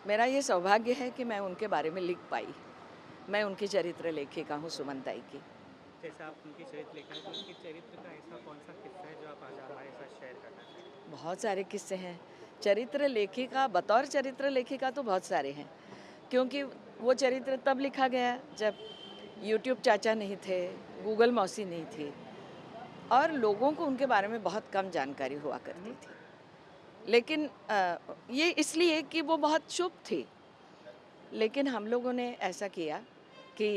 मेरा ये सौभाग्य है कि मैं उनके बारे में लिख पाई। मैं उनकी चरित्र लेखिका हूँ सुमन ताई की। जैसे आप उनकी चरित्र लेखिका हैं, तो उनके चरित्र का ऐसा कौन-सा किस्सा है जो आप आज हमारे साथ शेयर करना चाहेंगे? बहुत सारे किस्से हैं। चरित्र लेखिका बतौर चरित्र लेखिका तो बहुत सारे हैं, क्योंकि वो चरित्र तब लिखा गया जब यूट्यूब चाचा नहीं थे, गूगल मौसी नहीं थी और लोगों को उनके बारे में बहुत कम जानकारी हुआ करती थी। लेकिन ये इसलिए कि वो बहुत चुप थी। लेकिन हम लोगों ने ऐसा किया कि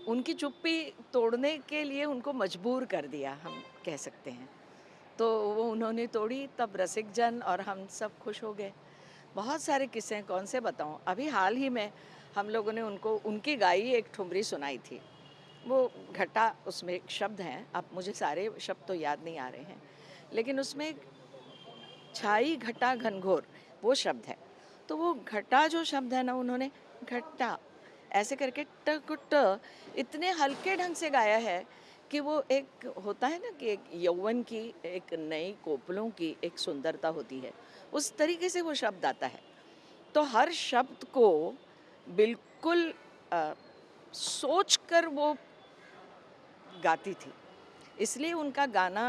उनकी चुप्पी तोड़ने के लिए उनको मजबूर कर दिया, हम कह सकते हैं। तो वो उन्होंने तोड़ी, तब रसिक जन और हम सब खुश हो गए। बहुत सारे किस्से हैं, कौन से बताऊं। अभी हाल ही में हम लोगों ने उनको उनकी गाई एक ठुमरी सुनाई थी। वो घटा, उसमें एक शब्द हैं, अब मुझे सारे शब्द तो याद नहीं आ रहे हैं, लेकिन उसमें छाई घटा घनघोर वो शब्द है। तो वो घटा जो शब्द है ना, उन्होंने घटा ऐसे करके ट को ट इतने हल्के ढंग से गाया है कि वो एक होता है ना कि एक यौवन की, एक नई कोपलों की एक सुंदरता होती है, उस तरीके से वो शब्द आता है। तो हर शब्द को बिल्कुल सोच कर वो गाती थी, इसलिए उनका गाना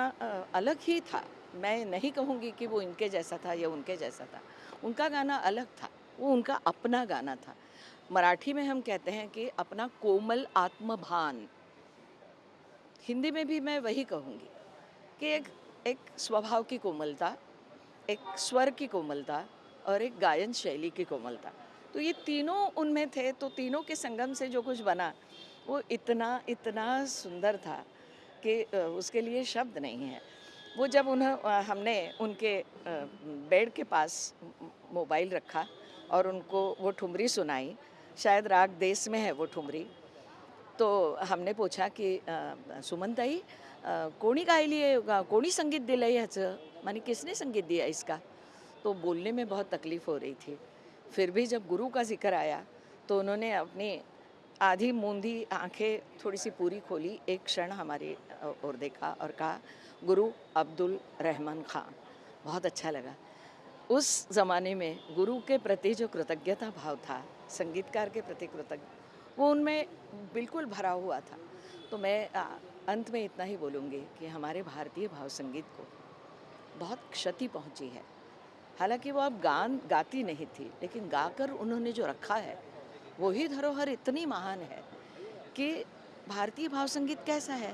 अलग ही था। मैं नहीं कहूँगी कि वो इनके जैसा था या उनके जैसा था, उनका गाना अलग था, वो उनका अपना गाना था। मराठी में हम कहते हैं कि अपना कोमल आत्मभान। हिंदी में भी मैं वही कहूँगी कि एक एक स्वभाव की कोमलता, एक स्वर की कोमलता और एक गायन शैली की कोमलता। तो ये तीनों उनमें थे, तो तीनों के संगम से जो कुछ बना वो इतना इतना सुंदर था कि उसके लिए शब्द नहीं है। वो जब हमने उनके बेड के पास मोबाइल रखा और उनको वो ठुमरी सुनाई, शायद राग देश में है वो ठुमरी, तो हमने पूछा कि सुमन ताई कोणी गायली आहे, कोणी संगीत दिलं आहे ह्याचं, माने किसने संगीत दिया इसका? तो बोलने में बहुत तकलीफ़ हो रही थी। फिर भी जब गुरु का ज़िक्र आया तो उन्होंने अपनी आधी मूंदी आंखें थोड़ी सी पूरी खोली, एक क्षण हमारी ओर देखा और कहा, गुरु अब्दुल रहमान खान। बहुत अच्छा लगा। उस ज़माने में गुरु के प्रति जो कृतज्ञता भाव था, संगीतकार के प्रति वो उनमें बिल्कुल भरा हुआ था। तो मैं अंत में इतना ही बोलूँगी कि हमारे भारतीय भाव संगीत को बहुत क्षति पहुँची है। हालांकि वो अब गाती नहीं थी, लेकिन गाकर उन्होंने जो रखा है वही धरोहर इतनी महान है कि भारतीय भाव संगीत कैसा है।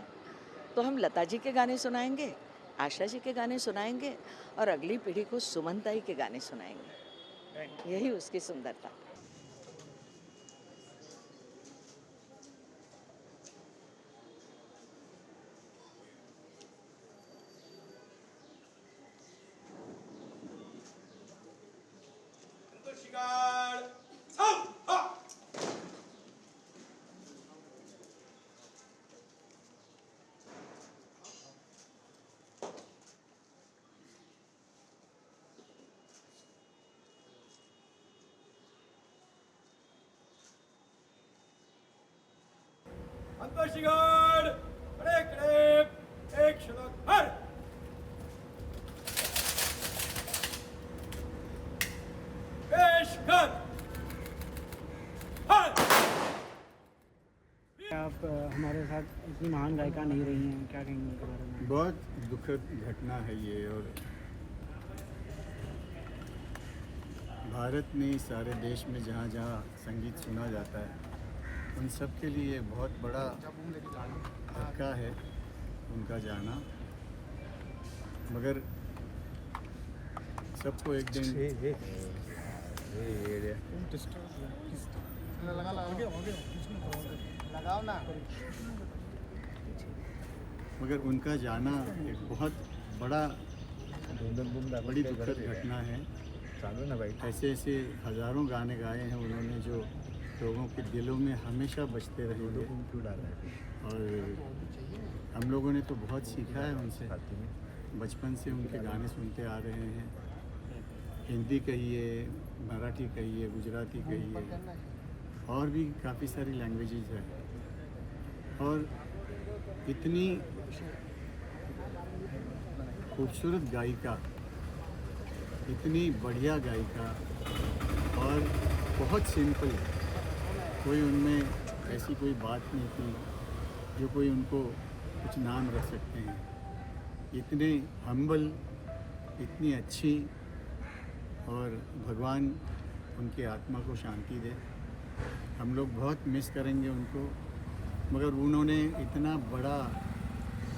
तो हम लता जी के गाने सुनाएंगे, आशा जी के गाने सुनाएंगे और अगली पीढ़ी को सुमन ताई के गाने सुनाएंगे। यही उसकी सुंदरता। अंतशिगाड कडे एक शतक हर पेश कर हर। आप हमारे साथ इतनी महान गायिका नहीं रही हैं, क्या कहेंगे उनके बारे में? बहुत दुखद घटना है ये, और भारत में सारे देश में जहाँ जहाँ संगीत सुना जाता है उन सब के लिए बहुत बड़ा धक्का है उनका जाना। मगर सबको एक दिन मगर उनका जाना एक बहुत बड़ी दुखद घटना है। ऐसे ऐसे हज़ारों गाने गाए हैं उन्होंने जो लोगों के दिलों में हमेशा बजते रहेंगे। और हम लोगों ने तो बहुत सीखा है उनसे, बचपन से उनके गाने सुनते आ रहे हैं। हिंदी कहिए, मराठी कहिए, गुजराती कहिए, और भी काफ़ी सारी लैंग्वेजेस हैं। और इतनी खूबसूरत गायिका, इतनी बढ़िया गायिका और बहुत सिंपल, कोई उनमें ऐसी कोई बात नहीं थी जो कोई उनको कुछ नाम रख सकते हैं। इतने हम्बल, इतनी अच्छी, और भगवान उनकी आत्मा को शांति दे। हम लोग बहुत मिस करेंगे उनको, मगर उन्होंने इतना बड़ा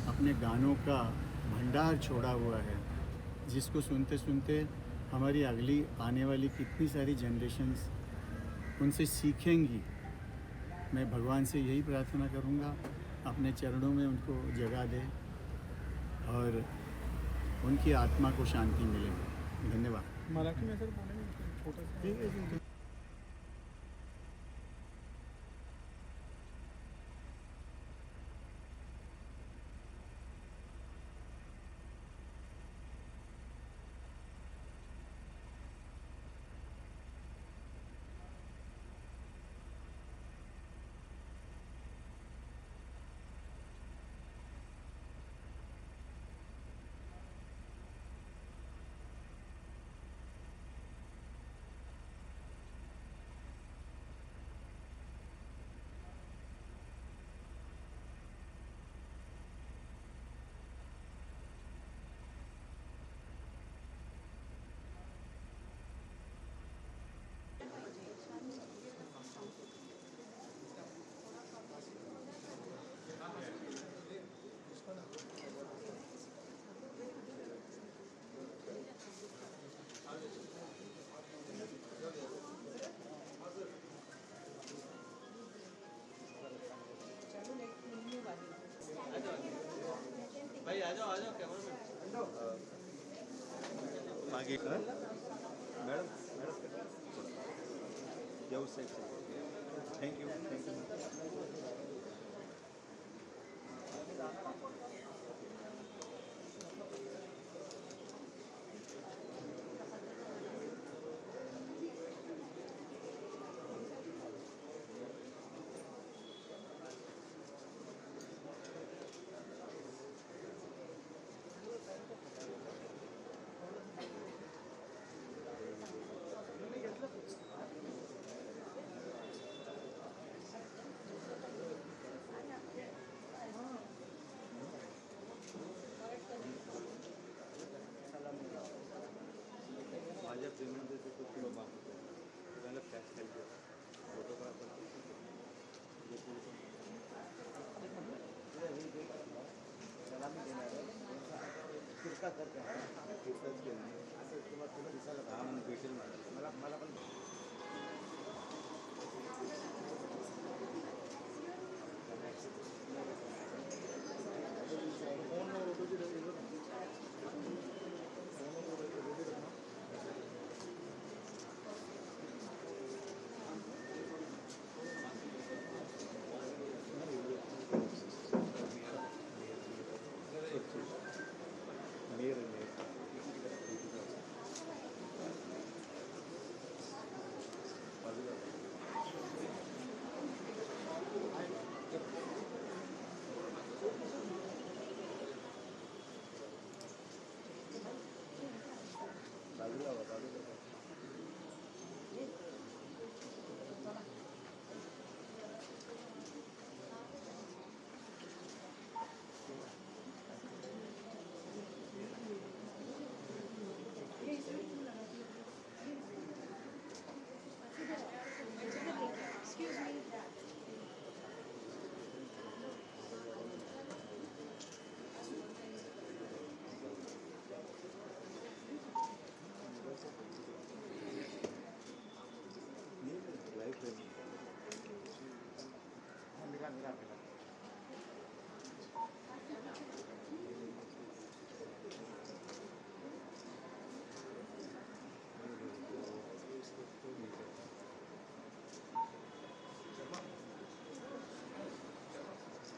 अपने गानों का भंडार छोड़ा हुआ है जिसको सुनते सुनते हमारी अगली आने वाली कितनी सारी जनरेशन्स उनसे सीखेंगी। मैं भगवान से यही प्रार्थना करूँगा, अपने चरणों में उनको जगह दे और उनकी आत्मा को शांति मिले। धन्यवाद। मराठी में सर बोलेंगे छोटा सा। आगे का मैडम या उस साइड से। Thank you, thank you. माझ्या पेमेंटचे ते किलो बांध त्याला कॅश खायचे फोटोग्राफर त्याला मी देणार किरका करते किरकाच केलं असं तुला तुला दिसायला हा म्हणून भेटेल मला मला पण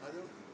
आ जाओ।